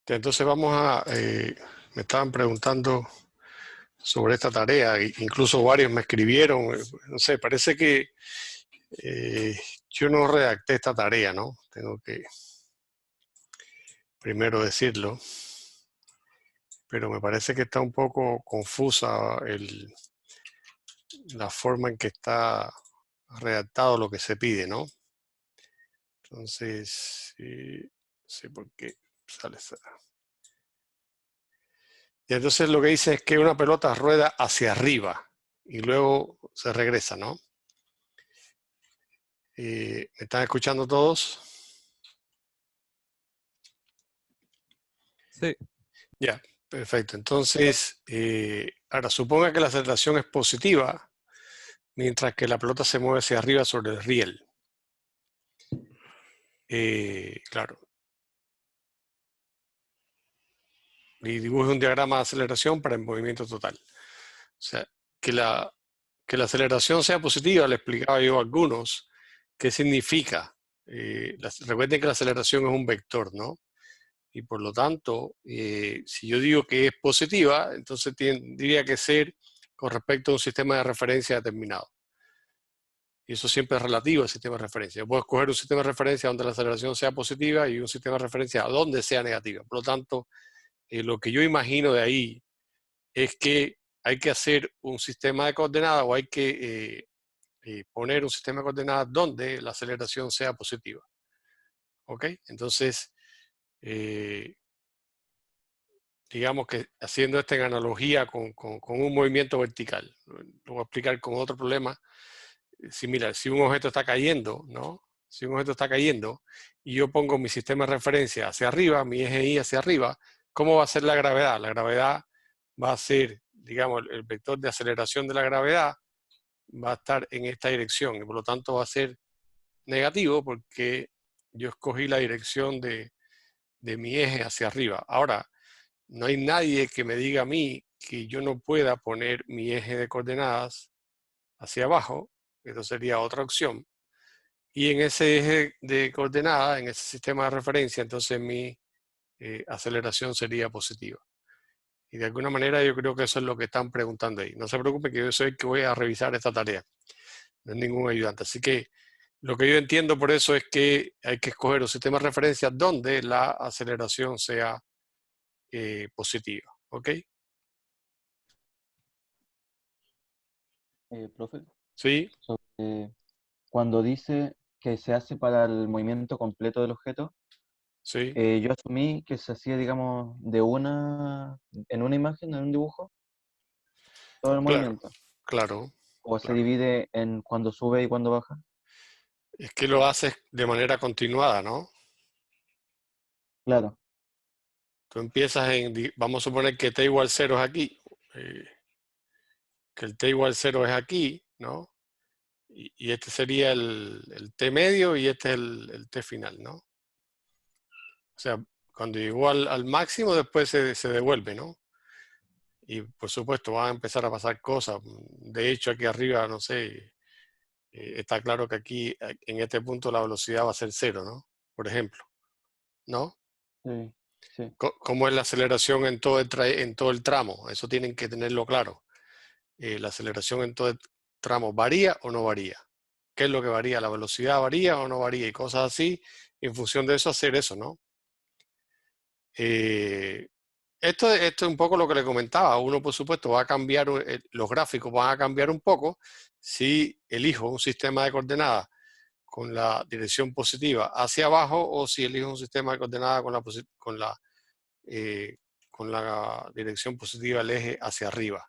Entonces me estaban preguntando sobre esta tarea, incluso varios me escribieron, no sé, parece que yo no redacté esta tarea, ¿no? Tengo que primero decirlo, pero me parece que está un poco confusa la forma en que está redactado lo que se pide, ¿no? Entonces, no sé por qué sale esa. Y entonces lo que dice es que una pelota rueda hacia arriba y luego se regresa, ¿no? ¿Me están escuchando todos? Sí, Ya, perfecto. Entonces, ahora suponga que la aceleración es positiva mientras que la pelota se mueve hacia arriba sobre el riel. Claro. Y dibuje un diagrama de aceleración para el movimiento total. O sea, que la aceleración sea positiva, le explicaba yo a algunos qué significa. Recuerden que la aceleración es un vector, ¿no? Y por lo tanto, si yo digo que es positiva, entonces tendría que ser con respecto a un sistema de referencia determinado. Y eso siempre es relativo al sistema de referencia. Yo puedo escoger un sistema de referencia donde la aceleración sea positiva y un sistema de referencia donde sea negativa. Por lo tanto, lo que yo imagino de ahí es que hay que hacer un sistema de coordenadas o hay que poner un sistema de coordenadas donde la aceleración sea positiva. ¿Ok? Entonces, digamos que haciendo esto en analogía con un movimiento vertical. Lo voy a explicar con otro problema similar. Si un objeto está cayendo, ¿no? Si un objeto está cayendo y yo pongo mi sistema de referencia hacia arriba, mi eje Y hacia arriba, ¿cómo va a ser la gravedad? La gravedad va a ser, digamos, el vector de aceleración de la gravedad va a estar en esta dirección y por lo tanto va a ser negativo porque yo escogí la dirección de mi eje hacia arriba. Ahora, no hay nadie que me diga a mí que yo no pueda poner mi eje de coordenadas hacia abajo, eso sería otra opción. Y en ese eje de coordenadas, en ese sistema de referencia, entonces mi aceleración sería positiva. Y de alguna manera yo creo que eso es lo que están preguntando ahí. No se preocupe que yo soy el que voy a revisar esta tarea. No es ningún ayudante. Así que lo que yo entiendo por eso es que hay que escoger un sistema de referencia donde la aceleración sea positiva. ¿Ok? Profe, Sí, sobre cuando dice que se hace para el movimiento completo del objeto, sí. yo asumí que se hacía, digamos, en una imagen, en un dibujo, todo el Claro, movimiento, claro, o se claro. divide en cuando sube y cuando baja. Es que lo haces de manera continuada, ¿no? Claro, Tú empiezas vamos a suponer que t igual 0 es aquí, eh, que el t igual 0 es aquí, ¿no? Y este sería el t medio y este es el t final, ¿no? O sea, cuando llegó al máximo, después se devuelve, ¿no? Y por supuesto van a empezar a pasar cosas. De hecho, aquí arriba, no sé, está claro que aquí, en este punto, la velocidad va a ser 0, ¿no? Por ejemplo, ¿no? sí, sí. ¿Cómo es la aceleración en todo el tramo? Eso tienen que tenerlo claro. La aceleración en todo el tramo varía o no varía. ¿Qué es lo que varía? ¿La velocidad varía o no varía? Y cosas así, en función de eso, hacer eso, ¿no? Eh, esto es un poco lo que le comentaba. Uno, por supuesto, va a cambiar, los gráficos van a cambiar un poco si elijo un sistema de coordenadas con la dirección positiva hacia abajo o si elijo un sistema de coordenadas eh, con la dirección positiva del eje hacia arriba.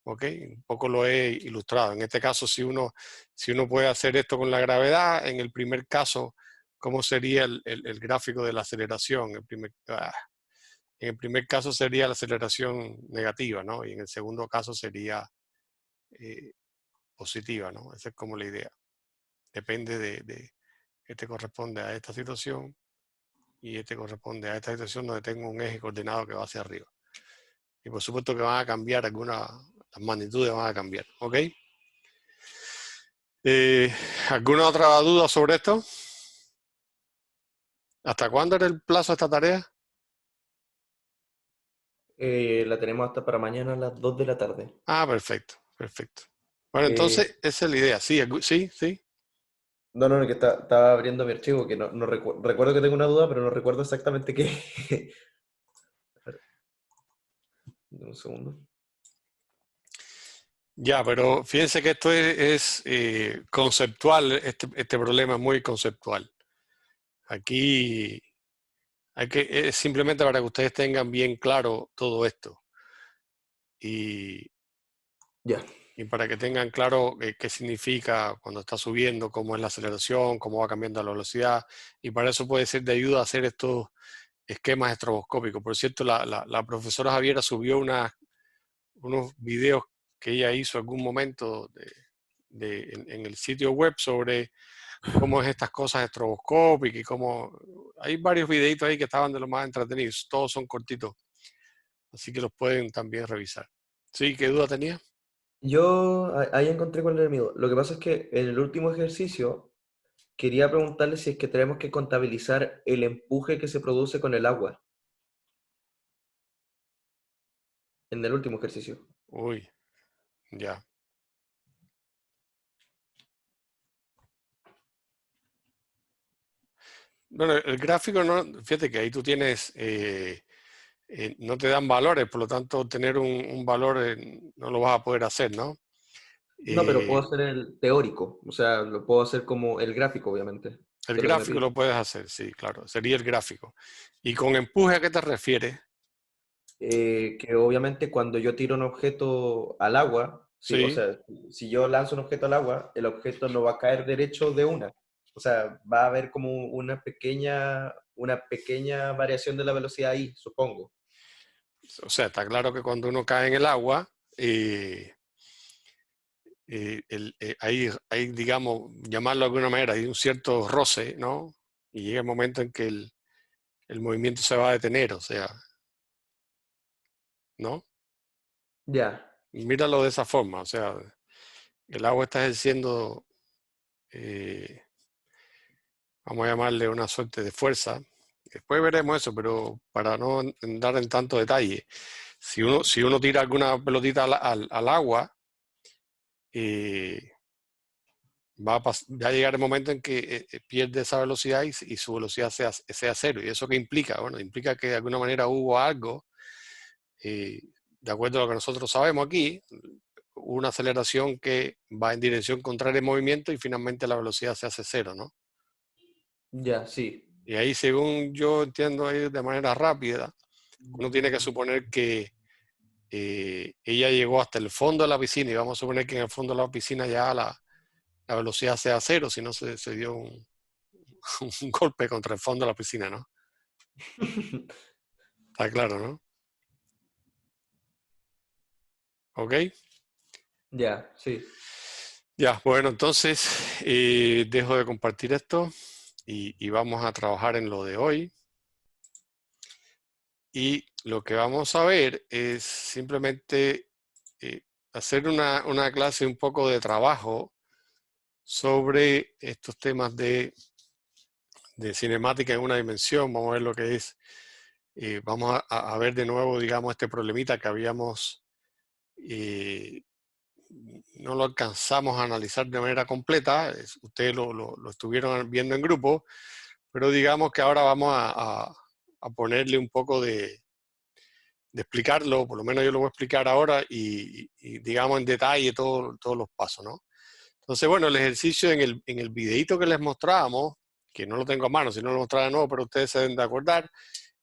¿Ok? Un poco lo he ilustrado. En este caso, si uno puede hacer esto con la gravedad, en el primer caso, ¿cómo sería el gráfico de la aceleración? En el primer caso sería la aceleración negativa, ¿no? Y en el segundo caso sería eh, positiva, ¿no? Esa es como la idea. Depende de este corresponde a esta situación y este corresponde a esta situación donde tengo un eje coordenado que va hacia arriba. Y por supuesto que van a cambiar las magnitudes van a cambiar, ¿ok? ¿Alguna otra duda sobre esto? ¿Hasta cuándo era el plazo de esta tarea? La tenemos hasta para mañana a las 2 de la tarde. Ah, perfecto, perfecto. Bueno, Eh, entonces esa es la idea. Sí, sí, sí. no, no, no, que estaba abriendo mi archivo, que no recuerdo que tengo una duda, pero no recuerdo exactamente qué. A ver, dame un segundo. Ya, pero fíjense que esto es conceptual, este problema es muy conceptual. Aquí es simplemente para que ustedes tengan bien claro todo esto y, Ya, y para que tengan claro qué significa cuando está subiendo, cómo es la aceleración, cómo va cambiando la velocidad, y para eso puede ser de ayuda a hacer estos esquemas estroboscópicos. Por cierto, la profesora Javiera subió unos videos que ella hizo en algún momento en el sitio web sobre cómo es estas cosas estroboscópicas y cómo... Hay varios videitos ahí que estaban de lo más entretenidos, todos son cortitos, así que los pueden también revisar. ¿Sí? ¿Qué duda tenía? ahí encontré cuál era mi duda. Lo que pasa es que en el último ejercicio quería preguntarle si es que tenemos que contabilizar el empuje que se produce con el agua en el último ejercicio. Uy, ya. Bueno, el gráfico no, fíjate que ahí tú tienes, no te dan valores, por lo tanto, tener un valor no lo vas a poder hacer, ¿no? No, pero puedo Eh, hacer el teórico, o sea, lo puedo hacer como el gráfico, obviamente, el que es lo que me gráfico pide. lo puedes hacer, sí, claro, sería el gráfico. ¿Y con empuje a qué te refieres? Que obviamente cuando yo tiro un objeto al agua, sí, o Sí, sea, si yo lanzo un objeto al agua, el objeto no va a caer derecho de una. O sea, va a haber como una pequeña variación de la velocidad ahí, supongo. o sea, está claro que cuando uno cae en el agua, hay, digamos, llamarlo de alguna manera, hay un cierto roce, ¿no? Y llega el momento en que el movimiento se va a detener, o sea, ¿no? Ya, Míralo de esa forma, o sea, el agua está ejerciendo, eh, vamos a llamarle una suerte de fuerza. Después veremos eso, pero para no dar en tanto detalle, si uno tira alguna pelotita al agua, eh, va a llegar el momento en que pierde esa velocidad y su velocidad sea cero. ¿Y eso qué implica? Bueno, implica que de alguna manera hubo algo, eh, de acuerdo a lo que nosotros sabemos aquí, una aceleración que va en dirección contraria al movimiento y finalmente la velocidad se hace cero, ¿no? ya, sí. Y ahí, según yo entiendo ahí de manera rápida, uno tiene que suponer que ella llegó hasta el fondo de la piscina y vamos a suponer que en el fondo de la piscina ya la velocidad sea cero, si no se dio un golpe contra el fondo de la piscina, ¿no? Está claro, ¿no? ¿Ok? Ya, sí. Ya, bueno, entonces dejo de compartir esto y vamos a trabajar en lo de hoy. Y lo que vamos a ver es simplemente hacer una clase un poco de trabajo sobre estos temas de cinemática en una dimensión. Vamos a ver lo que es. Vamos a ver de nuevo, digamos, este problemita que habíamos, eh, no lo alcanzamos a analizar de manera completa. Ustedes lo estuvieron viendo en grupo, pero digamos que ahora vamos a ponerle un poco de explicarlo, por lo menos yo lo voy a explicar ahora y digamos en detalle todos los pasos, ¿no? Entonces, bueno, el ejercicio en el videíto que les mostrábamos, que no lo tengo a mano, si no lo mostraba de nuevo, pero ustedes se deben de acordar,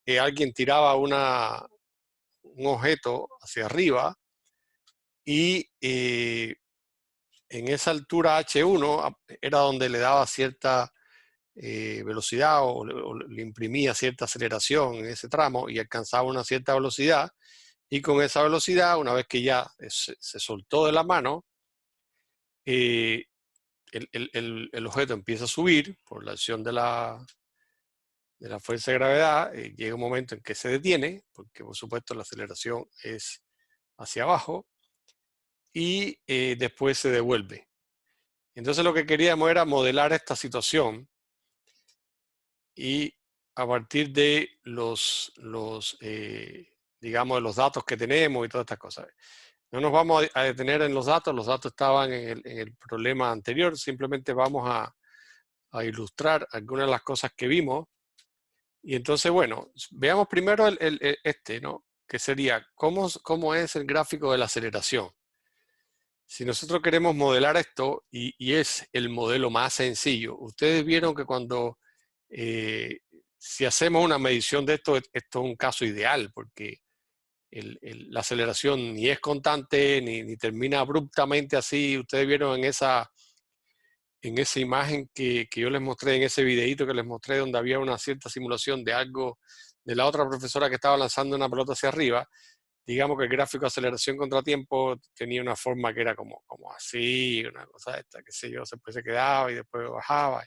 que alguien tiraba un objeto hacia arriba y en esa altura H1 era donde le daba cierta velocidad o le imprimía cierta aceleración en ese tramo y alcanzaba una cierta velocidad. Y con esa velocidad, una vez que ya se soltó de la mano, eh, el objeto empieza a subir por la acción de la fuerza de gravedad. Llega un momento en que se detiene, porque por supuesto la aceleración es hacia abajo, y después se devuelve. Entonces lo que queríamos era modelar esta situación y a partir de digamos, de los datos que tenemos y todas estas cosas. No nos vamos a detener en los datos estaban en el problema anterior, simplemente vamos a ilustrar algunas de las cosas que vimos. Y entonces, bueno, veamos primero este, ¿no? Que sería, ¿cómo es el gráfico de la aceleración? Si nosotros queremos modelar esto, y es el modelo más sencillo, ustedes vieron que cuando, si hacemos una medición de esto, esto es un caso ideal, porque la aceleración ni es constante, ni termina abruptamente así. Ustedes vieron en esa imagen que yo les mostré, en ese videito que les mostré, donde había una cierta simulación de algo, de la otra profesora que estaba lanzando una pelota hacia arriba. Digamos que el gráfico de aceleración contra tiempo tenía una forma que era como así, una cosa esta, qué sé yo, después se quedaba y después bajaba.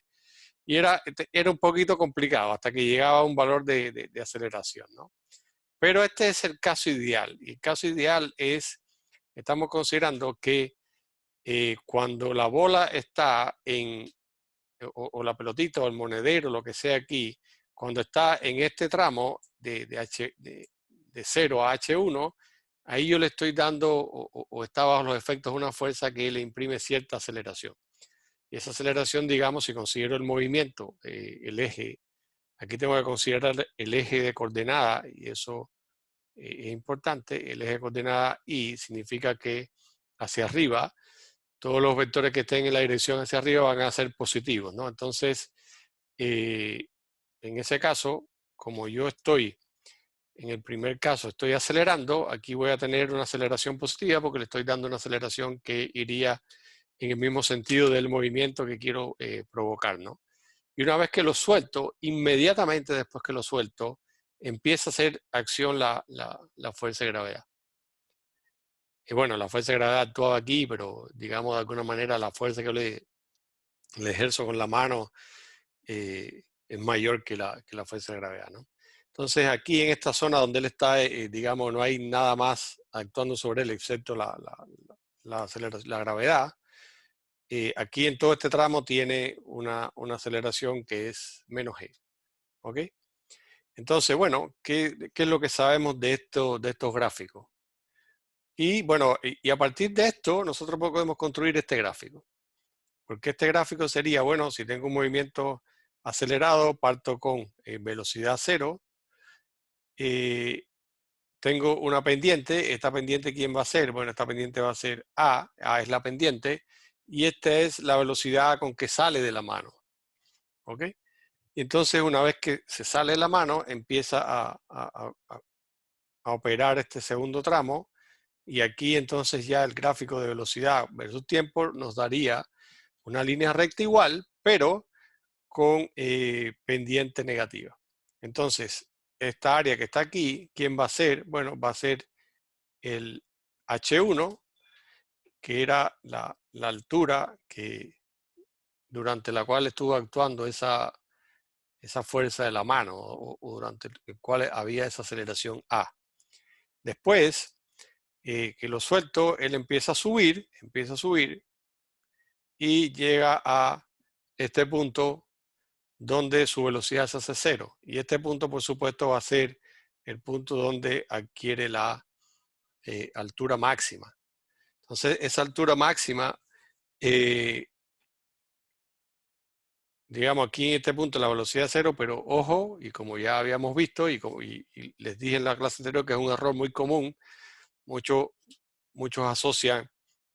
Y era un poquito complicado hasta que llegaba a un valor de aceleración, ¿no? Pero este es el caso ideal. Y el caso ideal es, estamos considerando que cuando la bola está o la pelotita o el monedero, lo que sea aquí, cuando está en este tramo de 0 a H1, ahí yo le estoy dando o está bajo los efectos de una fuerza que le imprime cierta aceleración. Y esa aceleración, digamos, si considero el movimiento, el eje, aquí tengo que considerar el eje de coordenada, y eso es importante. El eje de coordenada Y significa que hacia arriba, todos los vectores que estén en la dirección hacia arriba van a ser positivos, ¿no? Entonces, en ese caso, como yo estoy, en el primer caso, estoy acelerando, aquí voy a tener una aceleración positiva porque le estoy dando una aceleración que iría en el mismo sentido del movimiento que quiero provocar, ¿no? Y una vez que lo suelto, inmediatamente después que lo suelto, empieza a hacer acción la fuerza de gravedad. Y bueno, la fuerza de gravedad actuaba aquí, pero digamos de alguna manera la fuerza que le ejerzo con la mano es mayor que la fuerza de gravedad, ¿no? Entonces aquí en esta zona donde él está, digamos, no hay nada más actuando sobre él excepto la gravedad. Aquí en todo este tramo tiene una aceleración que es menos g, ¿ok? Entonces, bueno, ¿qué es lo que sabemos de estos gráficos? Y bueno, y a partir de esto nosotros podemos construir este gráfico. Porque este gráfico sería, bueno, si tengo un movimiento acelerado, parto con velocidad 0, tengo una pendiente. Esta pendiente, ¿quién va a ser? Bueno, esta pendiente va a ser A es la pendiente, y esta es la velocidad con que sale de la mano, ¿ok? Y entonces, una vez que se sale de la mano, empieza a operar este segundo tramo, y aquí entonces ya el gráfico de velocidad versus tiempo nos daría una línea recta igual, pero con pendiente negativa. Entonces, esta área que está aquí, ¿quién va a ser? Bueno, va a ser el H1, que era la altura durante la cual estuvo actuando esa fuerza de la mano, o durante el cual había esa aceleración A. Después que lo suelto, él empieza a subir, y llega a este punto donde su velocidad se hace 0. Y este punto, por supuesto, va a ser el punto donde adquiere la altura máxima. Entonces, esa altura máxima, digamos aquí en este punto la velocidad es 0, pero ojo, y como ya habíamos visto, y les dije en la clase anterior que es un error muy común, muchos asocian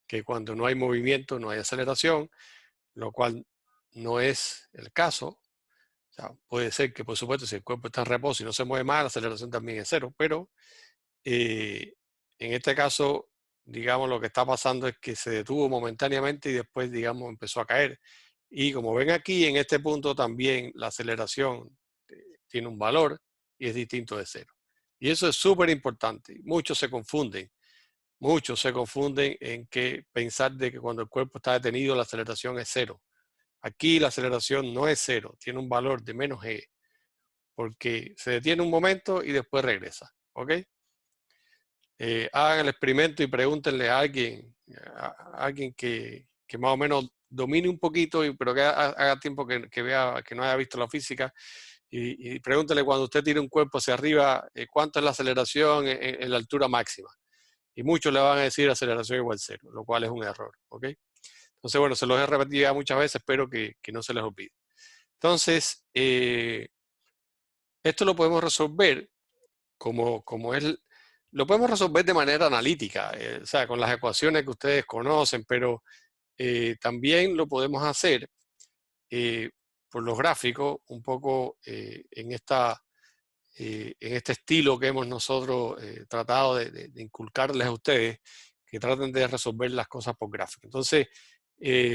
que cuando no hay movimiento no hay aceleración, lo cual no es el caso. O sea, puede ser que, por supuesto, si el cuerpo está en reposo y no se mueve más, la aceleración también es 0, pero en este caso, digamos, lo que está pasando es que se detuvo momentáneamente y después, digamos, empezó a caer. Y como ven aquí, en este punto también la aceleración tiene un valor y es distinto de 0. Y eso es súper importante. Muchos se confunden en que pensar de que cuando el cuerpo está detenido la aceleración es 0. Aquí la aceleración no es 0, tiene un valor de menos g, porque se detiene un momento y después regresa, ¿ok? Hagan el experimento y pregúntenle a alguien que más o menos domine un poquito, pero que haga tiempo que vea, que no haya visto la física, y pregúntele cuando usted tira un cuerpo hacia arriba, ¿cuánto es la aceleración en la altura máxima? Y muchos le van a decir aceleración igual a 0, lo cual es un error, ¿ok? Entonces, bueno, se los he repetido ya muchas veces, espero que no se les olvide. Entonces, esto lo podemos resolver lo podemos resolver de manera analítica, o sea, con las ecuaciones que ustedes conocen, pero también lo podemos hacer por los gráficos, un poco en este estilo que hemos nosotros tratado de inculcarles a ustedes, que traten de resolver las cosas por gráfico. Entonces,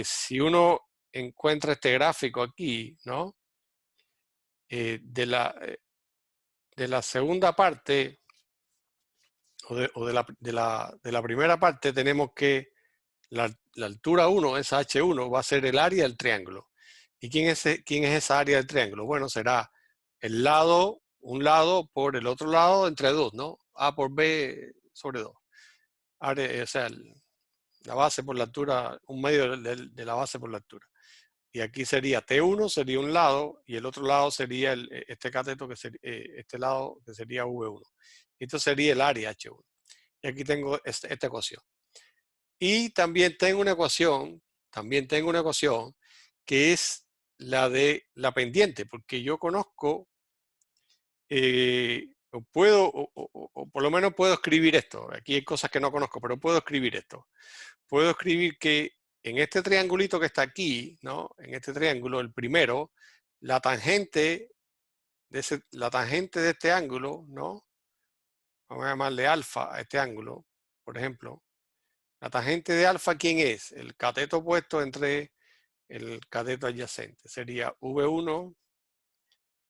si uno encuentra este gráfico aquí, ¿no? De la segunda parte, o de la primera parte, tenemos que la altura 1, esa H1, va a ser el área del triángulo. ¿Y quién es esa área del triángulo? Bueno, será un lado por el otro lado entre 2, ¿no? A por B sobre 2. O sea, la base por la altura, un medio de la base por la altura. Y aquí sería T1, sería un lado, y el otro lado sería este cateto, este lado que sería V1. Esto sería el área H1. Y aquí tengo esta ecuación. Y también tengo una ecuación que es la de la pendiente, porque yo conozco, o por lo menos puedo escribir esto. Aquí hay cosas que no conozco, pero puedo escribir esto. Puedo escribir que en este triangulito que está aquí, ¿no? En este triángulo, el primero, la tangente de este ángulo, ¿no? Vamos a llamarle alfa a este ángulo, por ejemplo. La tangente de alfa, ¿quién es? El cateto opuesto entre el cateto adyacente. Sería V1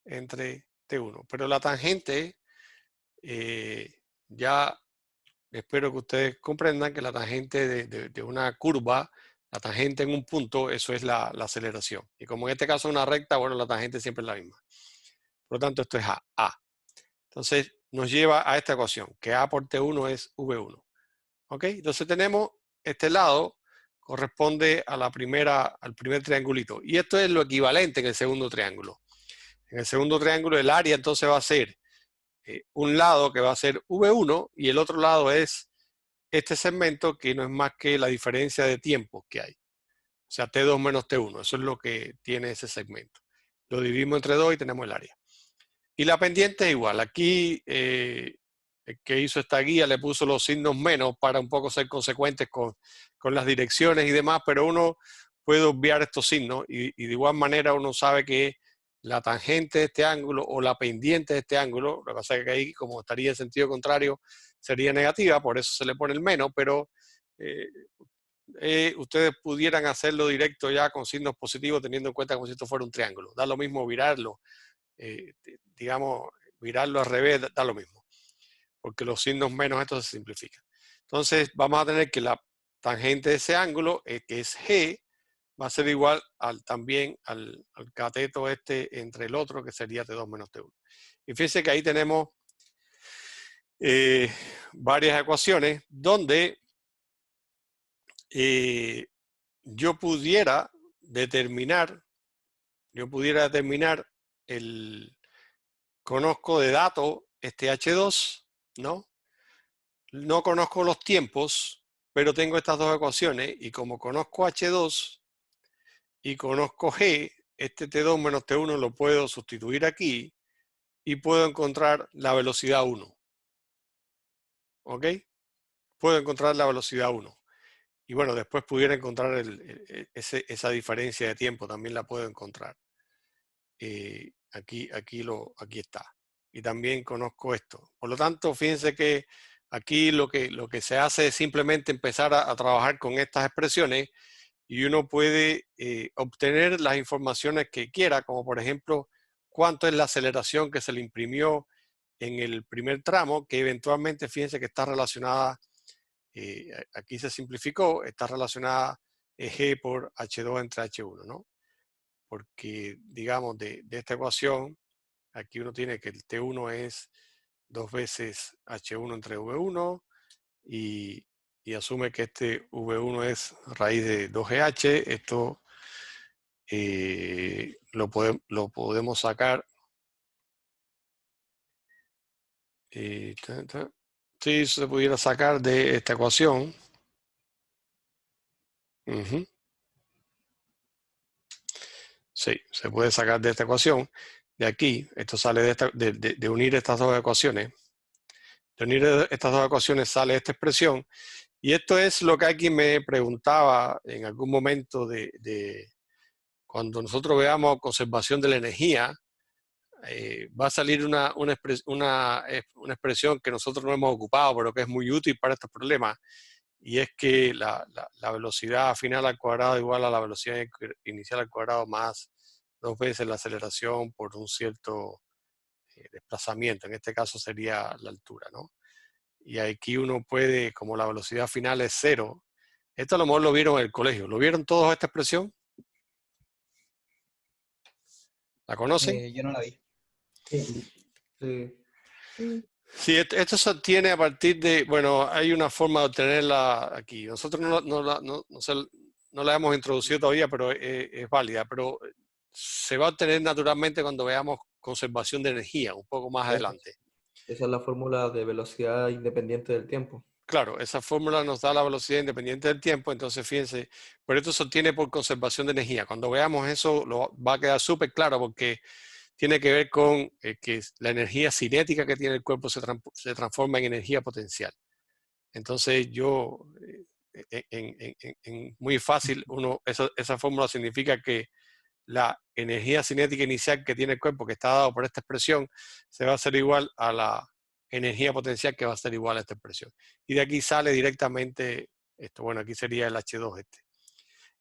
entre T1. Pero la tangente, ya espero que ustedes comprendan que la tangente de una curva, la tangente en un punto, eso es la aceleración. Y como en este caso es una recta, bueno, la tangente siempre es la misma. Por lo tanto, esto es A. Entonces, nos lleva a esta ecuación, que A por T1 es V1. ¿Ok? Entonces tenemos este lado, corresponde a al primer triangulito. Y esto es lo equivalente en el segundo triángulo. En el segundo triángulo el área entonces va a ser un lado que va a ser V1 y el otro lado es este segmento que no es más que la diferencia de tiempos que hay. O sea, T2 menos T1. Eso es lo que tiene ese segmento. Lo dividimos entre 2 y tenemos el área. Y la pendiente es igual. Aquí el que hizo esta guía le puso los signos menos para un poco ser consecuentes con las direcciones y demás, pero uno puede obviar estos signos y de igual manera uno sabe que la tangente de este ángulo o la pendiente de este ángulo, lo que pasa es que ahí, como estaría en sentido contrario, sería negativa, por eso se le pone el menos, pero ustedes pudieran hacerlo directo ya con signos positivos, teniendo en cuenta como si esto fuera un triángulo. Da lo mismo virarlo, digamos, virarlo al revés, da lo mismo, porque los signos menos estos se simplifican. Entonces vamos a tener que la tangente de ese ángulo, que es G, va a ser igual también al cateto este entre el otro, que sería T2 menos T1. Y fíjense que ahí tenemos varias ecuaciones donde yo pudiera determinar conozco de dato este H2, ¿no? No conozco los tiempos, pero tengo estas dos ecuaciones y como conozco H2 y conozco G, este T2 menos T1 lo puedo sustituir aquí y puedo encontrar la velocidad 1. ¿Ok? Puedo encontrar la velocidad 1. Y bueno, después pudiera encontrar esa diferencia de tiempo, también la puedo encontrar. Aquí está. Y también conozco esto. Por lo tanto, fíjense que aquí lo que se hace es simplemente empezar a trabajar con estas expresiones y uno puede obtener las informaciones que quiera, como por ejemplo, cuánto es la aceleración que se le imprimió en el primer tramo, que eventualmente, fíjense que está relacionada, aquí se simplificó, está relacionada G por H2 entre H1, ¿no? Porque, digamos, de esta ecuación, aquí uno tiene que el T1 es 2 veces H1 entre V1 y asume que este V1 es raíz de 2GH. Esto lo podemos sacar Sí, eso se pudiera sacar de esta ecuación. Ujú. Sí, se puede sacar de esta ecuación. De aquí, esto sale de unir estas dos ecuaciones. De unir estas dos ecuaciones sale esta expresión. Y esto es lo que alguien me preguntaba en algún momento de cuando nosotros veamos conservación de la energía, va a salir una expresión que nosotros no hemos ocupado, pero que es muy útil para estos problemas, y es que la velocidad final al cuadrado igual a la velocidad inicial al cuadrado más 2 veces la aceleración por un cierto desplazamiento. En este caso sería la altura, ¿no? Y aquí uno puede, como la velocidad final es 0, esto a lo mejor lo vieron en el colegio. ¿Lo vieron todos esta expresión? ¿La conocen? Yo no la vi. Sí. Sí, esto se obtiene a partir de, bueno, hay una forma de obtenerla aquí. Nosotros no la hemos introducido todavía, pero es válida. Pero se va a obtener naturalmente cuando veamos conservación de energía, un poco más adelante. Esa es la fórmula de velocidad independiente del tiempo. Claro, esa fórmula nos da la velocidad independiente del tiempo, entonces fíjense, pero esto se obtiene por conservación de energía. Cuando veamos eso, va a quedar súper claro porque tiene que ver con que la energía cinética que tiene el cuerpo se transforma en energía potencial. Entonces yo, muy fácil, esa fórmula significa que la energía cinética inicial que tiene el cuerpo, que está dado por esta expresión, se va a hacer igual a la energía potencial que va a ser igual a esta expresión. Y de aquí sale directamente esto. Bueno, aquí sería el H2 este.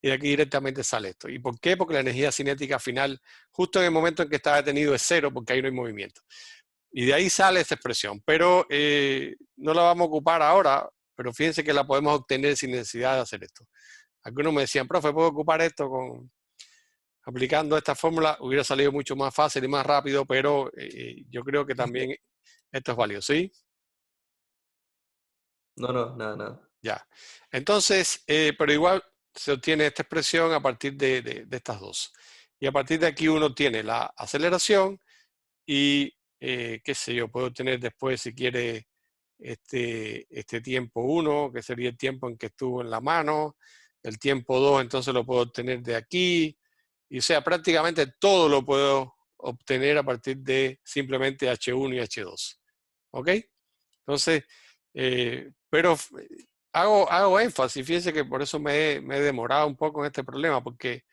Y de aquí directamente sale esto. ¿Y por qué? Porque la energía cinética final, justo en el momento en que está detenido, es 0, porque ahí no hay movimiento. Y de ahí sale esta expresión. Pero no la vamos a ocupar ahora, pero fíjense que la podemos obtener sin necesidad de hacer esto. Algunos me decían, profe, ¿puedo ocupar esto aplicando esta fórmula? Hubiera salido mucho más fácil y más rápido, pero yo creo que también esto es válido, ¿sí? No, nada. Ya. Entonces, pero igual se obtiene esta expresión a partir de estas dos. Y a partir de aquí uno tiene la aceleración y, qué sé yo, puedo tener después, si quiere, este tiempo 1, que sería el tiempo en que estuvo en la mano. El tiempo 2, entonces lo puedo obtener de aquí. Y o sea, prácticamente todo lo puedo obtener a partir de simplemente H1 y H2. ¿Ok? Entonces, pero hago énfasis, fíjense que por eso me he demorado un poco en este problema, porque,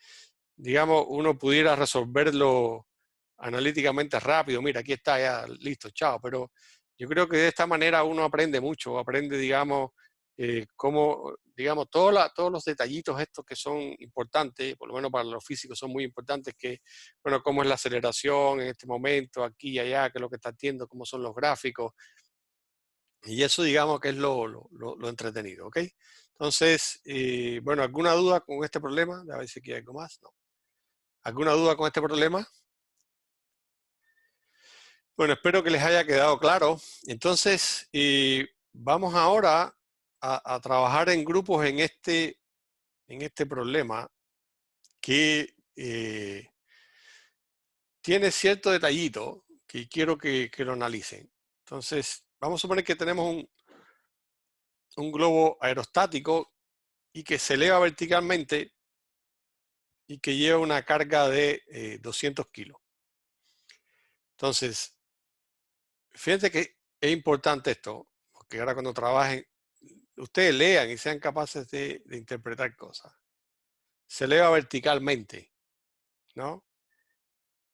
digamos, uno pudiera resolverlo analíticamente rápido, mira, aquí está, ya, listo, chao, pero yo creo que de esta manera uno aprende mucho, aprende, digamos, cómo, digamos, todos los detallitos estos que son importantes, por lo menos para los físicos son muy importantes, que, bueno, cómo es la aceleración en este momento, aquí y allá, qué es lo que está haciendo, cómo son los gráficos, y eso digamos que es lo entretenido, ¿ok? Entonces, bueno, ¿alguna duda con este problema? A ver si hay algo más. No. ¿Alguna duda con este problema? Bueno, espero que les haya quedado claro. Entonces, vamos ahora a trabajar en grupos en este problema que tiene cierto detallito que quiero que lo analicen. Entonces, vamos a suponer que tenemos un globo aerostático y que se eleva verticalmente y que lleva una carga de 200 kilos. Entonces, fíjense que es importante esto, porque ahora cuando trabajen, ustedes lean y sean capaces de interpretar cosas. Se eleva verticalmente, ¿no? O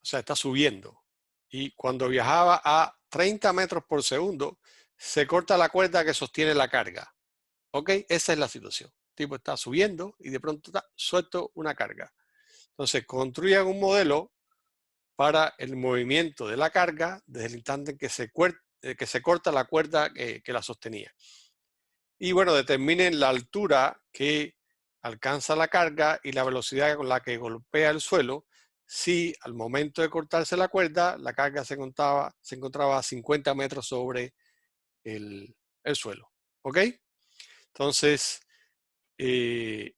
sea, está subiendo. Y cuando viajaba a 30 metros por segundo, se corta la cuerda que sostiene la carga. ¿Ok? Esa es la situación. El tipo está subiendo y de pronto está suelto una carga. Entonces, construyan un modelo para el movimiento de la carga desde el instante en que se corta la cuerda que la sostenía. Y bueno, determinen la altura que alcanza la carga y la velocidad con la que golpea el suelo si al momento de cortarse la cuerda la carga se encontraba a 50 metros sobre el suelo. ¿Ok? Entonces, si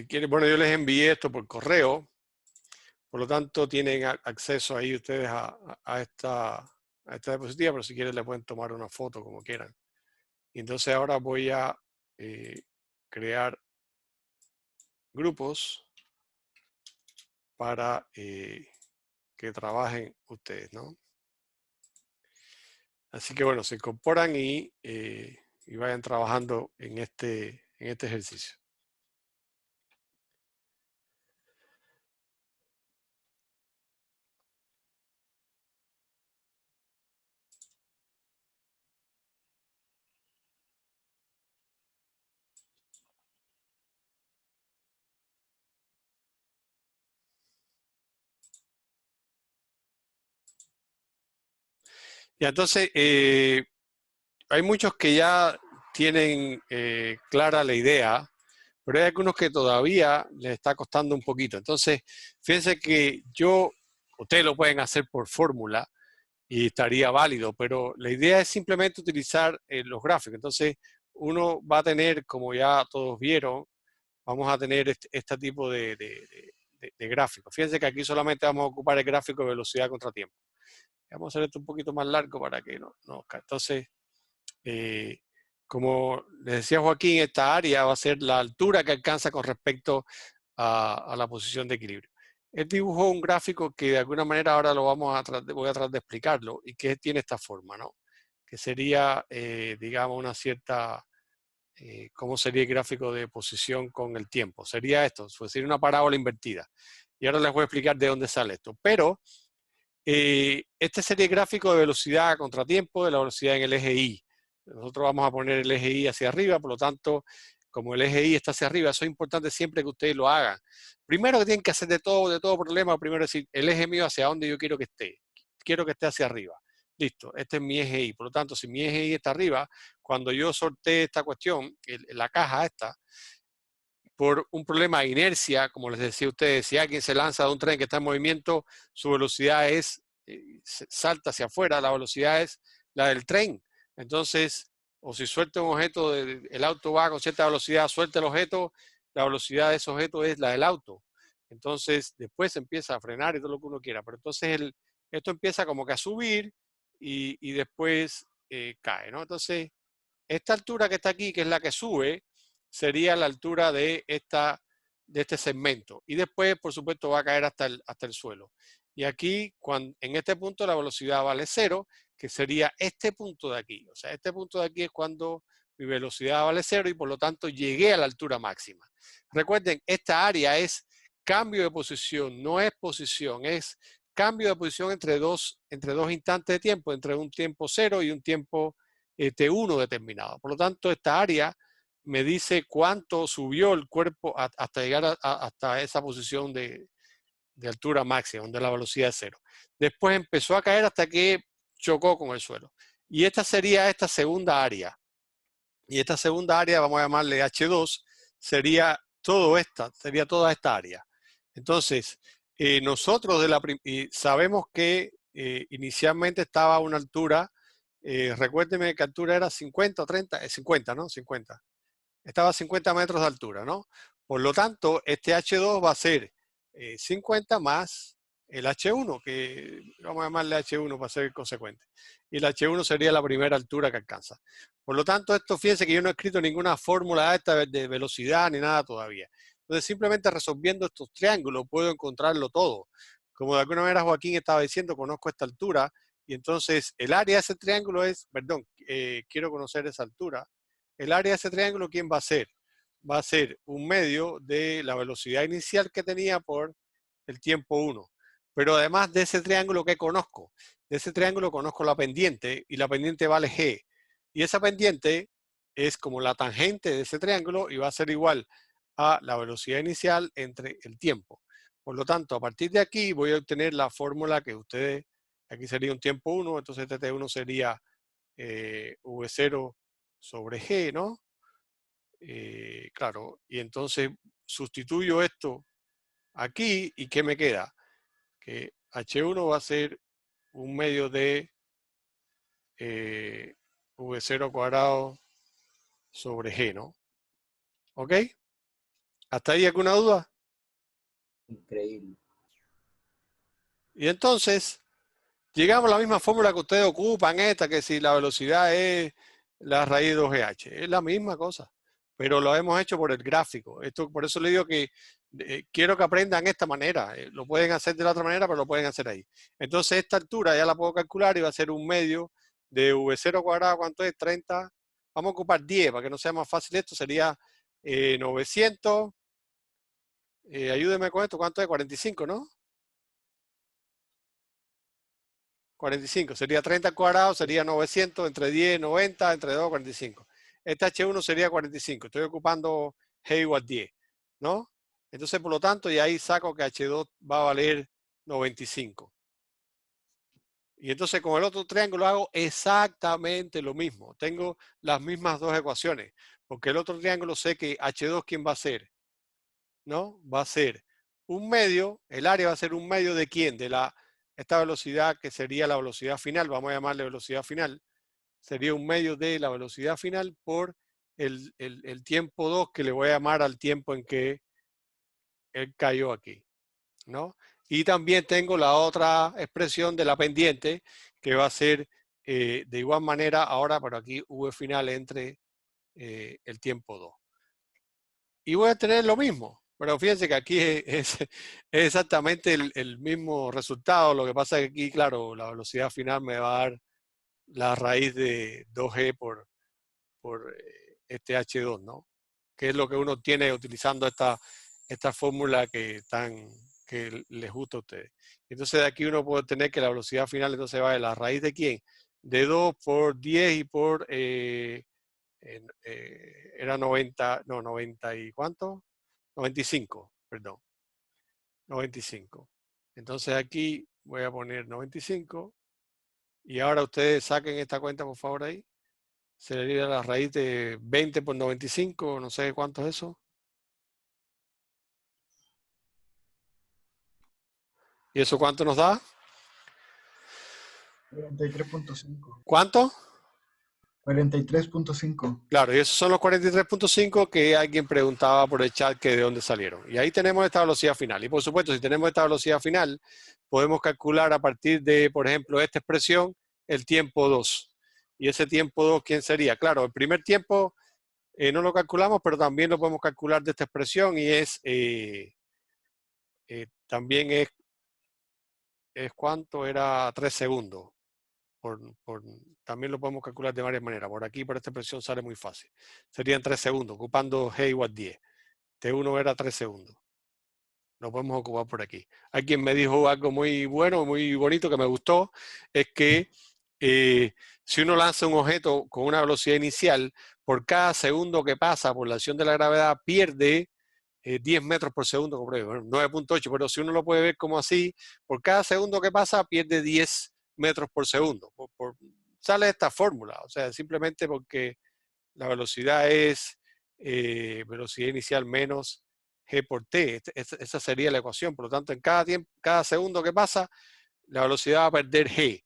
quieren, bueno, yo les envié esto por correo. Por lo tanto, tienen acceso ahí ustedes a a esta diapositiva, pero si quieren le pueden tomar una foto como quieran. Y entonces ahora voy a crear grupos para que trabajen ustedes, ¿no? Así que bueno, se incorporan y vayan trabajando en este ejercicio. Y entonces, hay muchos que ya tienen clara la idea, pero hay algunos que todavía les está costando un poquito. Entonces, fíjense que ustedes lo pueden hacer por fórmula y estaría válido, pero la idea es simplemente utilizar los gráficos. Entonces, uno va a tener, como ya todos vieron, vamos a tener este tipo de gráficos. Fíjense que aquí solamente vamos a ocupar el gráfico de velocidad contra tiempo. Vamos a hacer esto un poquito más largo para que no. Entonces, como les decía Joaquín, esta área va a ser la altura que alcanza con respecto a la posición de equilibrio. Él dibujó un gráfico que de alguna manera ahora voy a tratar de explicarlo y que tiene esta forma, ¿no? Que sería, digamos, una cierta, ¿cómo sería el gráfico de posición con el tiempo? Sería esto, sería una parábola invertida. Y ahora les voy a explicar de dónde sale esto. Pero este sería el gráfico de velocidad a contratiempo de la velocidad en el eje Y. Nosotros vamos a poner el eje Y hacia arriba, por lo tanto, como el eje Y está hacia arriba, eso es importante siempre que ustedes lo hagan. Primero que tienen que hacer de todo problema, primero decir, el eje mío hacia dónde yo quiero que esté. Quiero que esté hacia arriba. Listo, este es mi eje Y. Por lo tanto, si mi eje Y está arriba, cuando yo sortee esta cuestión, la caja esta, por un problema de inercia, como les decía a ustedes, si alguien se lanza de un tren que está en movimiento, su velocidad salta hacia afuera, la velocidad es la del tren. Entonces, o si suelta un objeto, el auto va con cierta velocidad, suelta el objeto, la velocidad de ese objeto es la del auto. Entonces, después empieza a frenar y todo lo que uno quiera. Pero entonces, esto empieza como que a subir y después cae, ¿no? Entonces, esta altura que está aquí, que es la que sube, sería la altura de este segmento. Y después, por supuesto, va a caer hasta el suelo. Y aquí, en este punto, la velocidad vale 0, que sería este punto de aquí. O sea, este punto de aquí es cuando mi velocidad vale 0 y por lo tanto llegué a la altura máxima. Recuerden, esta área es cambio de posición, no es posición, es cambio de posición entre dos instantes de tiempo, entre un tiempo 0 y un tiempo T1 determinado. Por lo tanto, esta área me dice cuánto subió el cuerpo hasta llegar hasta esa posición de altura máxima, donde la velocidad es 0. Después empezó a caer hasta que chocó con el suelo. Y esta sería esta segunda área. Y esta segunda área, vamos a llamarle H2, sería toda esta área. Entonces, nosotros sabemos que inicialmente estaba a una altura, recuérdeme que altura era 50 o 30, 50, ¿no? 50. Estaba a 50 metros de altura, ¿no? Por lo tanto, este H2 va a ser 50 más el H1, que vamos a llamarle H1 para ser consecuente. Y el H1 sería la primera altura que alcanza. Por lo tanto, esto, fíjense que yo no he escrito ninguna fórmula de velocidad ni nada todavía. Entonces, simplemente resolviendo estos triángulos puedo encontrarlo todo. Como de alguna manera Joaquín estaba diciendo, conozco esta altura, y entonces el área de ese triángulo quiero conocer esa altura. El área de ese triángulo, ¿quién va a ser? Va a ser un medio de la velocidad inicial que tenía por el tiempo 1. Pero además de ese triángulo que conozco, de ese triángulo conozco la pendiente y la pendiente vale G. Y esa pendiente es como la tangente de ese triángulo y va a ser igual a la velocidad inicial entre el tiempo. Por lo tanto, a partir de aquí voy a obtener la fórmula que ustedes, aquí sería un tiempo 1, entonces este T1 sería V0 sobre G, ¿no? Claro, y entonces sustituyo esto aquí y ¿qué me queda? Que H1 va a ser un medio de V0 cuadrado sobre G, ¿no? ¿Ok? ¿Hasta ahí alguna duda? Increíble. Y entonces, llegamos a la misma fórmula que ustedes ocupan, esta, que si la velocidad es la raíz de 2GH. Es la misma cosa, pero lo hemos hecho por el gráfico. Esto, por eso le digo que quiero que aprendan esta manera. Lo pueden hacer de la otra manera, pero lo pueden hacer ahí. Entonces, esta altura ya la puedo calcular y va a ser un medio de V0 cuadrado, ¿cuánto es? 30. Vamos a ocupar 10 para que no sea más fácil esto. Sería 900. Ayúdeme con esto. ¿Cuánto es? 45, ¿no? 45. Sería 30 al cuadrado, sería 900, entre 10, 90, entre 2, 45. Este H1 sería 45. Estoy ocupando G igual 10, ¿no? Entonces, por lo tanto, y ahí saco que H2 va a valer 95. Y entonces con el otro triángulo hago exactamente lo mismo. Tengo las mismas dos ecuaciones. Porque el otro triángulo sé que H2, ¿quién va a ser? ¿No? Va a ser un medio, el área va a ser un medio de quién, de esta velocidad que sería la velocidad final, vamos a llamarle velocidad final, sería un medio de la velocidad final por el tiempo 2 que le voy a llamar al tiempo en que él cayó aquí, ¿no? Y también tengo la otra expresión de la pendiente que va a ser de igual manera ahora, pero aquí V final entre el tiempo 2. Y voy a tener lo mismo. Pero fíjense que aquí es exactamente el mismo resultado. Lo que pasa es que aquí, claro, la velocidad final me va a dar la raíz de 2G por este H2, ¿no? Que es lo que uno obtiene utilizando esta fórmula que les gusta a ustedes. Entonces de aquí uno puede tener que la velocidad final entonces va de la raíz de ¿quién? De 2 por 10 y por... era 90, no, 90 y ¿cuánto? 95, perdón, 95. Entonces aquí voy a poner 95 y ahora ustedes saquen esta cuenta por favor ahí. Sería la raíz de 20 por 95, no sé cuánto es eso. ¿Y eso cuánto nos da? 43.5. ¿Cuánto? 43.5. Claro, y esos son los 43.5 que alguien preguntaba por el chat que de dónde salieron. Y ahí tenemos esta velocidad final. Y por supuesto, si tenemos esta velocidad final, podemos calcular a partir de, por ejemplo, esta expresión, el tiempo 2. Y ese tiempo 2, ¿quién sería? Claro, el primer tiempo no lo calculamos, pero también lo podemos calcular de esta expresión y también es cuánto era 3 segundos. También lo podemos calcular de varias maneras. Por aquí, por esta expresión, sale muy fácil. Serían 3 segundos, ocupando G igual 10. T1 era 3 segundos. Lo podemos ocupar por aquí. Alguien me dijo algo muy bueno, muy bonito que me gustó, es que si uno lanza un objeto con una velocidad inicial, por cada segundo que pasa por la acción de la gravedad, pierde 10 metros por segundo, bueno, 9.8, pero si uno lo puede ver como así, por cada segundo que pasa pierde 10 metros por segundo. Sale esta fórmula, o sea, simplemente porque la velocidad es velocidad inicial menos G por T. Esa sería la ecuación. Por lo tanto, en cada segundo que pasa, la velocidad va a perder G.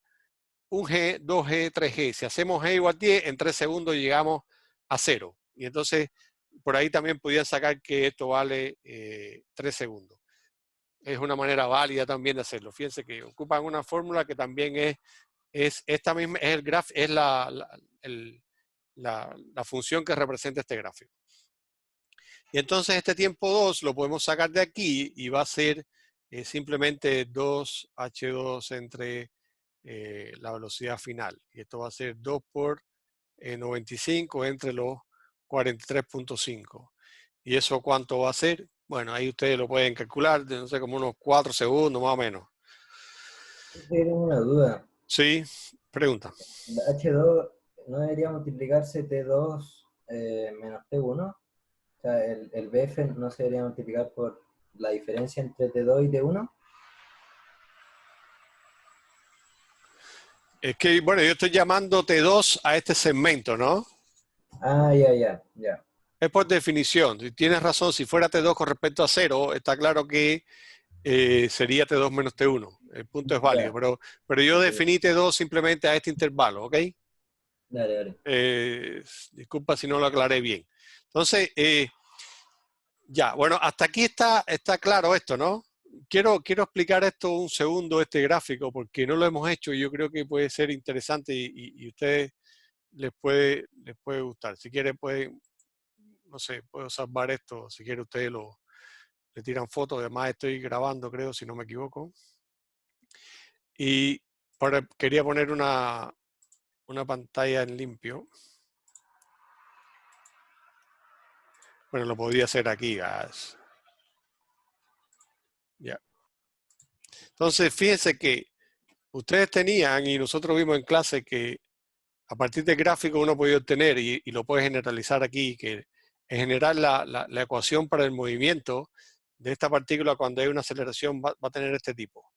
1G, 2G, 3G. Si hacemos G igual a 10, en 3 segundos llegamos a 0. Y entonces, por ahí también podían sacar que esto vale 3 segundos. Es una manera válida también de hacerlo. Fíjense que ocupan una fórmula que también es esta misma, es el graf, es la función que representa este gráfico. Y entonces este tiempo 2 lo podemos sacar de aquí y va a ser simplemente 2H2 entre la velocidad final. Y esto va a ser 2 por 95 entre los 43.5. ¿Y eso cuánto va a ser? Bueno, ahí ustedes lo pueden calcular, no sé, como unos 4 segundos más o menos. Tengo una duda. Sí, pregunta. La H2 no debería multiplicarse T2 menos T1. O sea, el BF no se debería multiplicar por la diferencia entre T2 y T1. Es que, bueno, yo estoy llamando T2 a este segmento, ¿no? Ah, ya. Es por definición. Tienes razón, si fuera T2 con respecto a 0, está claro que sería T2 menos T1. El punto es válido, pero yo definí T2 simplemente a este intervalo, ¿ok? Dale. Disculpa si no lo aclaré bien. Entonces, ya, bueno, hasta aquí está claro esto, ¿no? quiero explicar esto un segundo, este gráfico, porque no lo hemos hecho y yo creo que puede ser interesante y a ustedes les puede gustar. Si quieren, pueden, no sé, puedo salvar esto. Si quieren, ustedes le tiran fotos. Además, estoy grabando, creo, si no me equivoco. Y quería poner una pantalla en limpio. Bueno, lo podía hacer aquí, guys. Ya. Entonces, fíjense que ustedes tenían, y nosotros vimos en clase, que a partir del gráfico uno puede obtener, y lo puede generalizar aquí, que en general la ecuación para el movimiento de esta partícula cuando hay una aceleración va a tener este tipo.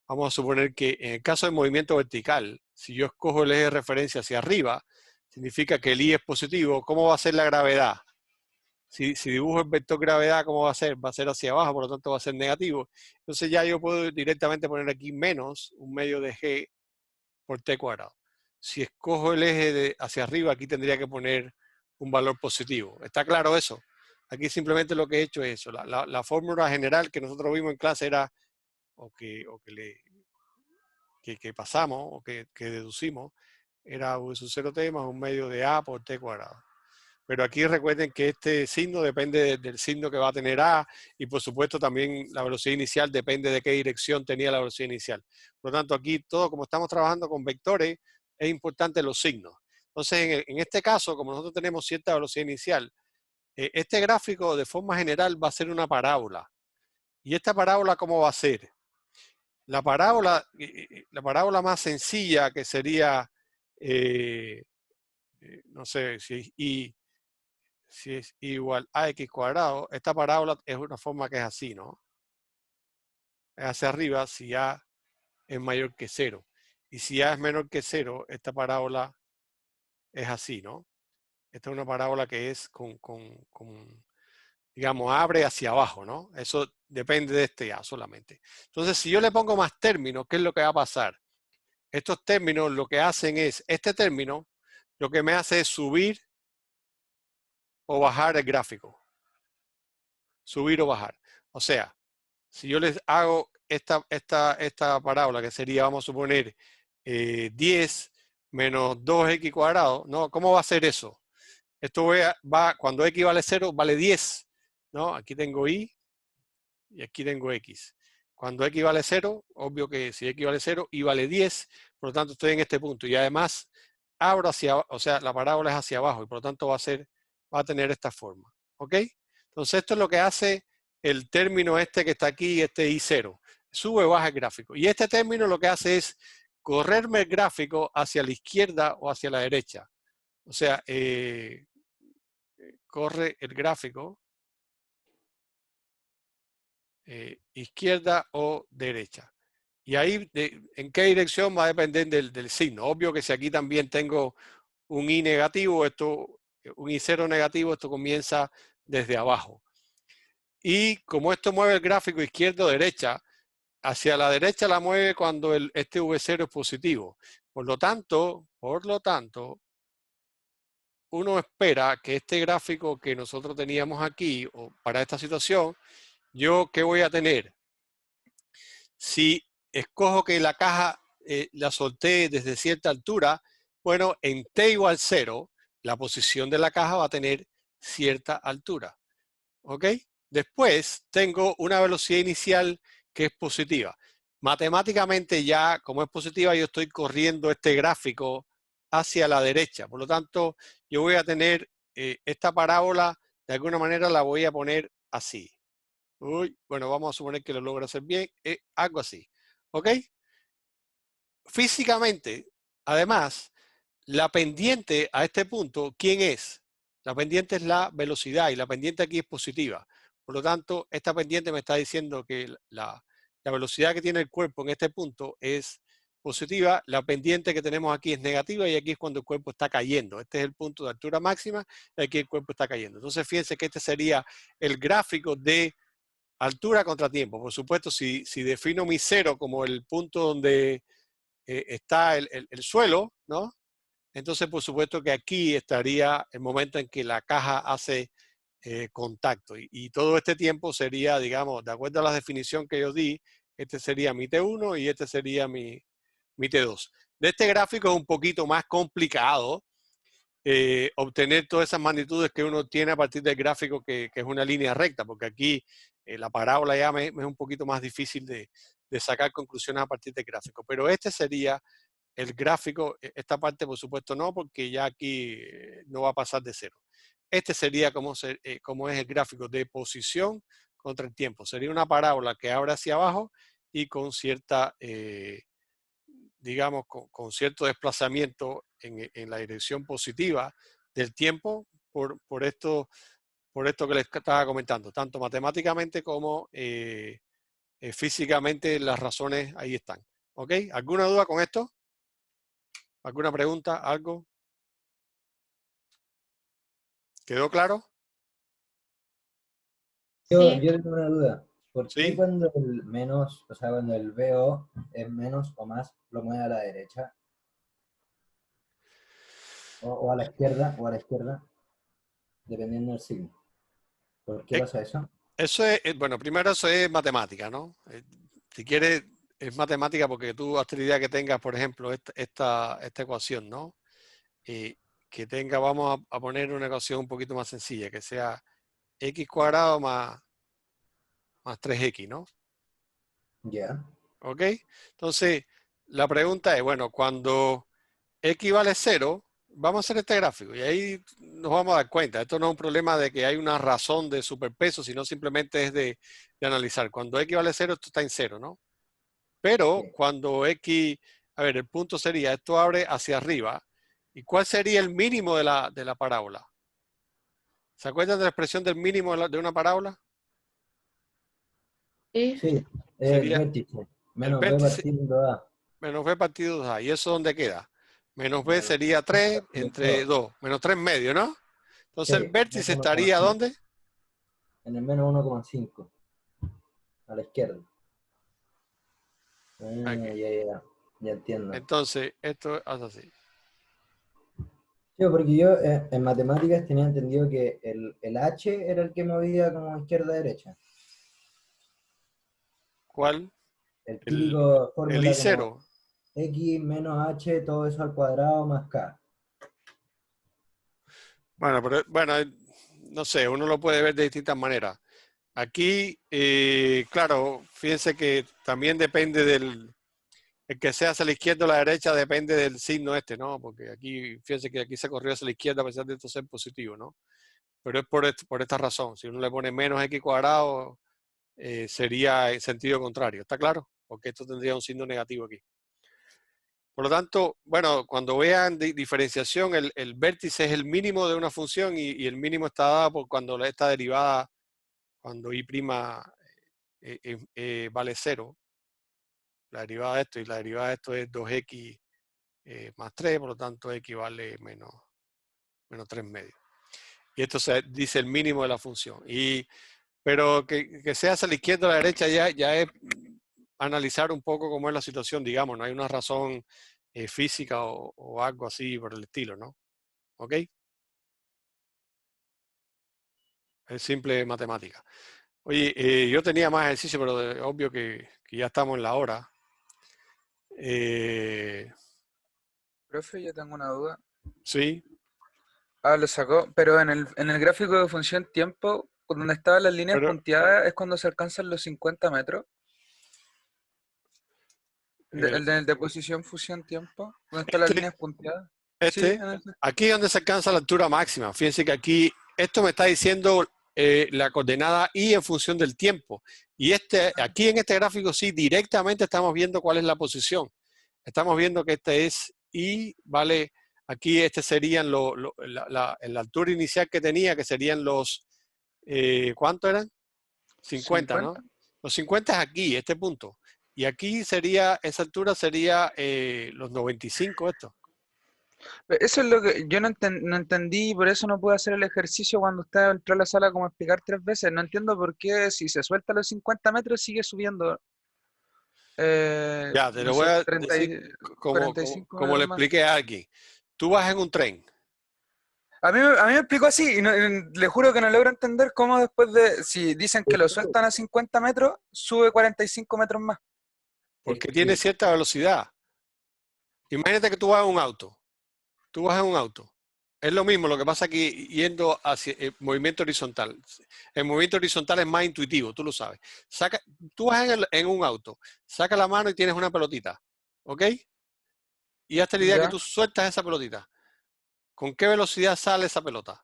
Vamos a suponer que en el caso del movimiento vertical, si yo escojo el eje de referencia hacia arriba, significa que el I es positivo. ¿Cómo va a ser la gravedad? Si dibujo el vector gravedad, ¿cómo va a ser? Va a ser hacia abajo, por lo tanto va a ser negativo. Entonces ya yo puedo directamente poner aquí menos un medio de G por T cuadrado. Si escojo el eje hacia arriba, aquí tendría que poner un valor positivo. ¿Está claro eso? Aquí simplemente lo que he hecho es eso. La fórmula general que nosotros vimos en clase era, que pasamos, o que deducimos, era V sub 0T más un medio de A por T cuadrado. Pero aquí recuerden que este signo depende del signo que va a tener A, y por supuesto también la velocidad inicial depende de qué dirección tenía la velocidad inicial. Por lo tanto, aquí todo, como estamos trabajando con vectores, es importante los signos. Entonces, en este caso, como nosotros tenemos cierta velocidad inicial, este gráfico de forma general va a ser una parábola. ¿Y esta parábola cómo va a ser? La parábola más sencilla, que sería, no sé, si es I igual a X cuadrado, esta parábola es una forma que es así, ¿no? Es hacia arriba si A es mayor que 0. Y si A es menor que 0, esta parábola es así, ¿no? Esta es una parábola que es digamos, abre hacia abajo, ¿no? Eso depende de este A solamente. Entonces, si yo le pongo más términos, ¿qué es lo que va a pasar? Estos términos lo que hacen es, este término lo que me hace es subir o bajar el gráfico. Subir o bajar. O sea, si yo les hago esta parábola, que sería, vamos a suponer, 10 menos 2x cuadrado, ¿no? ¿Cómo va a ser eso? Esto cuando x vale 0, vale 10, ¿no? Aquí tengo y aquí tengo x. Cuando x vale 0, obvio que si x vale 0, y vale 10, por lo tanto estoy en este punto. Y además, abro o sea, la parábola es hacia abajo, y por lo tanto va a tener esta forma. ¿Ok? Entonces esto es lo que hace el término este que está aquí, este I0. Sube o baja el gráfico. Y este término lo que hace es correrme el gráfico hacia la izquierda o hacia la derecha. O sea, corre el gráfico izquierda o derecha. Y ahí, ¿en qué dirección? Va a depender del signo. Obvio que si aquí también tengo un I negativo, un I0 negativo, esto comienza desde abajo. Y como esto mueve el gráfico izquierda o derecha, hacia la derecha la mueve cuando este V0 es positivo. Por lo tanto, uno espera que este gráfico que nosotros teníamos aquí, o para esta situación, ¿yo qué voy a tener? Si escojo que la caja la solté desde cierta altura, bueno, en T igual 0, la posición de la caja va a tener cierta altura. ¿Ok? Después tengo una velocidad inicial que es positiva. Matemáticamente ya, como es positiva, yo estoy corriendo este gráfico hacia la derecha. Por lo tanto, yo voy a tener esta parábola, de alguna manera la voy a poner así. Bueno, vamos a suponer que lo logro hacer bien. Algo así. ¿Ok? Físicamente, además, la pendiente a este punto, ¿quién es? La pendiente es la velocidad y la pendiente aquí es positiva. Por lo tanto, esta pendiente me está diciendo que la velocidad que tiene el cuerpo en este punto es positiva. La pendiente que tenemos aquí es negativa y aquí es cuando el cuerpo está cayendo. Este es el punto de altura máxima y aquí el cuerpo está cayendo. Entonces, fíjense que este sería el gráfico de altura contra tiempo. Por supuesto, si defino mi cero como el punto donde está el suelo, ¿no? Entonces, por supuesto que aquí estaría el momento en que la caja hace contacto. Y todo este tiempo sería, digamos, de acuerdo a la definición que yo di, este sería mi T1 y este sería mi T2. De este gráfico es un poquito más complicado obtener todas esas magnitudes que uno tiene a partir del gráfico que es una línea recta, porque aquí la parábola ya me es un poquito más difícil de sacar conclusiones a partir del gráfico. Pero este sería el gráfico, esta parte por supuesto no, porque ya aquí no va a pasar de cero. Este sería como es el gráfico de posición contra el tiempo. Sería una parábola que abre hacia abajo y con cierta, digamos, con cierto desplazamiento en la dirección positiva del tiempo por esto que les estaba comentando, tanto matemáticamente como físicamente las razones ahí están. ¿Ok? ¿Alguna duda con esto? ¿Alguna pregunta? ¿Algo? ¿Quedó claro? Yo tengo una duda. ¿Por qué Sí. cuando el menos, o sea, cuando el VO es menos o más, lo mueve a la derecha? O a la izquierda, dependiendo del signo. ¿Por qué Eh, pasa eso? Eso es, bueno, primero eso es matemática, ¿no? Si quieres, es matemática porque tú haz la idea que tengas, por ejemplo, esta ecuación, ¿no? Que tenga, vamos a poner una ecuación un poquito más sencilla, que sea x cuadrado más 3x, ¿no? Ya. ¿Ok? Entonces, la pregunta es, bueno, cuando x vale 0, vamos a hacer este gráfico y ahí nos vamos a dar cuenta. Esto no es un problema de que hay una razón de superpeso, sino simplemente es de analizar. Cuando x vale 0, esto está en 0, ¿no? Pero Sí. cuando x, a ver, el punto sería, esto abre hacia arriba. ¿Y cuál sería el mínimo de la parábola? ¿Se acuerdan de la expresión del mínimo de una parábola? Sí, el Sería vértice. el Menos B vértice partido A. menos b partido 2a. ¿Y eso dónde queda? Menos b Menos sería 3 partido entre 2. 2. Menos 3 medio, ¿no? Entonces el Sí, vértice menos estaría 1,5. ¿dónde? En el menos 1,5. A la izquierda. Aquí. Ya entiendo. Entonces, esto es así. Sí, porque yo en matemáticas tenía entendido que el H era el que movía como izquierda-derecha. ¿Cuál? El El, típico el fórmula como I0. X menos H, todo eso al cuadrado más K. Bueno, pero bueno, no sé, uno lo puede ver de distintas maneras. Aquí, claro, fíjense que también depende el que sea hacia la izquierda o la derecha, depende del signo este, ¿no? Porque aquí, fíjense que aquí se corrió hacia la izquierda a pesar de esto ser positivo, ¿no? Pero es por esta razón. Si uno le pone menos x cuadrado, sería en sentido contrario. ¿Está claro? Porque esto tendría un signo negativo aquí. Por lo tanto, bueno, cuando vean diferenciación, el vértice es el mínimo de una función y el mínimo está dado por cuando esta derivada, cuando y' vale 0, la derivada de esto, y la derivada de esto es 2x más 3, por lo tanto x vale menos 3 medios. Y esto se dice el mínimo de la función. Pero que sea hacia la izquierda o la derecha ya es analizar un poco cómo es la situación, digamos, no hay una razón física o algo así por el estilo, ¿no? ¿Ok? Es simple matemática. Oye, yo tenía más ejercicio, pero obvio que ya estamos en la hora. Profe, yo tengo una duda. Sí, Ah, lo sacó, pero en el gráfico de función tiempo, donde estaban las líneas pero punteadas, es cuando se alcanzan los 50 metros. el- El de posición fusión tiempo, donde están las este, líneas punteadas. Sí, este, aquí es donde se alcanza la altura máxima. Fíjense que aquí, esto me está diciendo la coordenada y en función del tiempo. Y aquí en este gráfico sí, directamente estamos viendo cuál es la posición. Estamos viendo que este es y vale, aquí este serían la altura inicial que tenía, que serían los, ¿cuánto eran? 50, ¿no? 50. Los 50 es aquí, este punto. Y aquí sería, esa altura sería los 95 esto. Eso es lo que yo no entendí, por eso no pude hacer el ejercicio cuando usted entró a la sala como a explicar 3 veces. No entiendo por qué si se suelta los 50 metros sigue subiendo, Ya, te lo no voy sé, a 30 decir y, como, 45 como le metros más. expliqué a alguien. Tú vas en un tren, A mí me explicó así y le juro que no logro entender cómo después de, si dicen que lo sueltan a 50 metros, sube 45 metros más. Porque tiene cierta velocidad. Imagínate que tú vas en un auto. Tú vas en un auto. Es lo mismo, lo que pasa aquí yendo hacia el movimiento horizontal. El movimiento horizontal es más intuitivo, tú lo sabes. Tú vas en un auto, saca la mano y tienes una pelotita, ¿ok? Y hazte la idea que ¿Ya? tú sueltas esa pelotita. ¿Con qué velocidad sale esa pelota?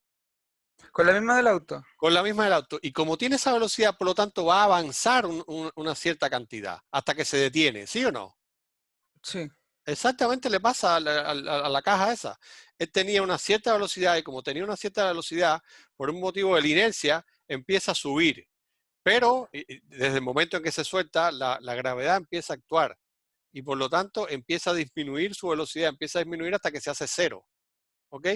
Con la misma del auto. Con la misma del auto. Y como tiene esa velocidad, por lo tanto, va a avanzar una cierta cantidad hasta que se detiene, ¿sí o no? Sí. Exactamente le pasa a la caja esa. Él tenía una cierta velocidad y como tenía una cierta velocidad, por un motivo de la inercia, empieza a subir. Pero desde el momento en que se suelta, la gravedad empieza a actuar y por lo tanto empieza a disminuir su velocidad, empieza a disminuir hasta que se hace cero. ¿Ok?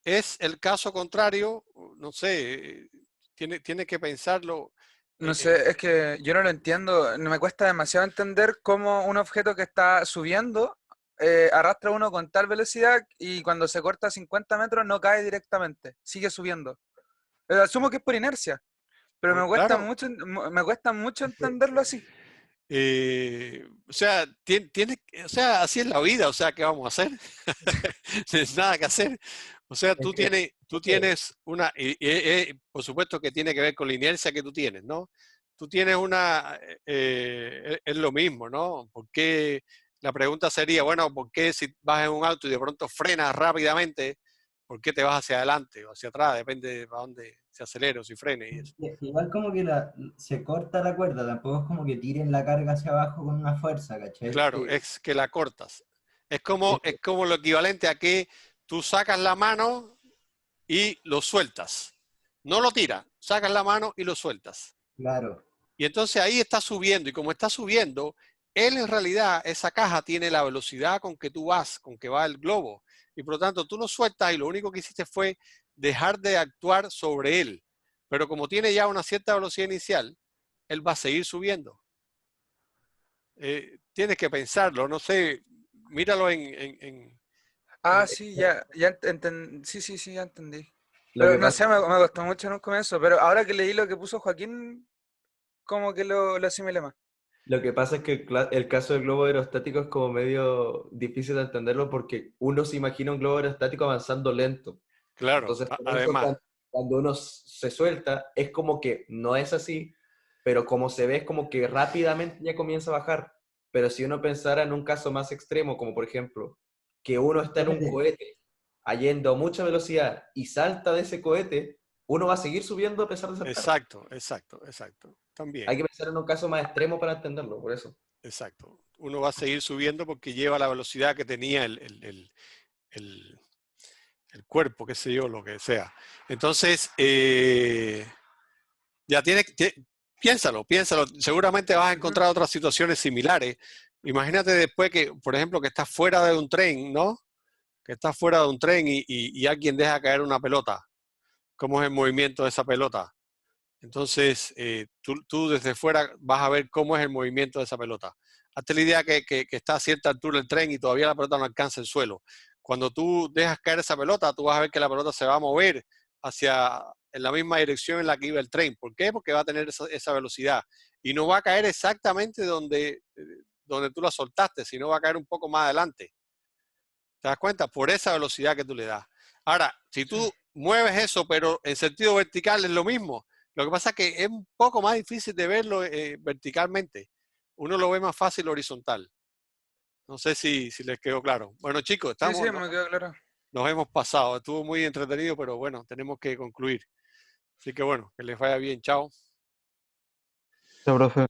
Es el caso contrario, no sé, tiene que pensarlo. No sé, es que yo no lo entiendo. No me cuesta demasiado entender cómo un objeto que está subiendo arrastra uno con tal velocidad y cuando se corta a 50 metros no cae directamente, sigue subiendo. Asumo que es por inercia, pero Claro, me cuesta mucho entenderlo así. o sea, o sea, así es la vida, o sea, ¿qué vamos a hacer? No tienes nada que hacer. O sea, Es tú que, tienes una, por supuesto que tiene que ver con la inercia que tú tienes, ¿no? Tú tienes es lo mismo, ¿no? Porque la pregunta sería, bueno, ¿por qué si vas en un auto y de pronto frenas rápidamente, por qué te vas hacia adelante o hacia atrás? Depende de para dónde se acelere o si frene y eso. igual como que se corta la cuerda, tampoco es como que tiren la carga hacia abajo con una fuerza, ¿cachai? Claro, es que la cortas. Es como lo equivalente a que tú sacas la mano y lo sueltas. No lo tiras, sacas la mano y lo sueltas. Claro, Y entonces ahí está subiendo. Y como está subiendo, él en realidad, esa caja tiene la velocidad con que tú vas, con que va el globo. Y por lo tanto, tú lo sueltas y lo único que hiciste fue dejar de actuar sobre él. Pero como tiene ya una cierta velocidad inicial, él va a seguir subiendo. Tienes que pensarlo, no sé, míralo Ah, en- sí, ya entendí. Sí, sí, sí, ya entendí. Lo Pero que no pasa, sé, me costó mucho en un comienzo, pero ahora que leí lo que puso Joaquín, como que lo asimilé más. lo que pasa es que el caso del globo aerostático es como medio difícil de entenderlo porque uno se imagina un globo aerostático avanzando lento. claro, Entonces, por eso además, cuando uno se suelta, es como que no es así, pero como se ve es como que rápidamente ya comienza a bajar. Pero si uno pensara en un caso más extremo, como por ejemplo, que uno está en un espérate, cohete yendo a mucha velocidad y salta de ese cohete, uno va a seguir subiendo a pesar de saltar. exacto, exacto, exacto. Hay También, que pensar en un caso más extremo para entenderlo, por eso. exacto. Uno va a seguir subiendo porque lleva la velocidad que tenía el- el cuerpo, qué sé yo, lo que sea. Entonces, ya piénsalo. Seguramente vas a Ujú. encontrar otras situaciones similares. Imagínate después que, por ejemplo, que estás fuera de un tren, ¿no? Que estás fuera de un tren y alguien deja caer una pelota. ¿Cómo es el movimiento de esa pelota? Entonces, tú desde fuera vas a ver cómo es el movimiento de esa pelota. Hazte la idea que está a cierta altura el tren y todavía la pelota no alcanza el suelo. Cuando tú dejas caer esa pelota, tú vas a ver que la pelota se va a mover en la misma dirección en la que iba el tren. ¿Por qué? Porque va a tener esa velocidad. Y no va a caer exactamente donde tú la soltaste, sino va a caer un poco más adelante. ¿Te das cuenta? Por esa velocidad que tú le das. Ahora, si tú mueves eso, pero en sentido vertical es lo mismo. Lo que pasa es que es un poco más difícil de verlo verticalmente. Uno lo ve más fácil horizontal. No sé si les quedó claro. Bueno, chicos, Sí, sí, me quedó claro. nos hemos pasado. Estuvo muy entretenido, pero bueno, tenemos que concluir. Así que bueno, que les vaya bien. Chao. Chao, profe.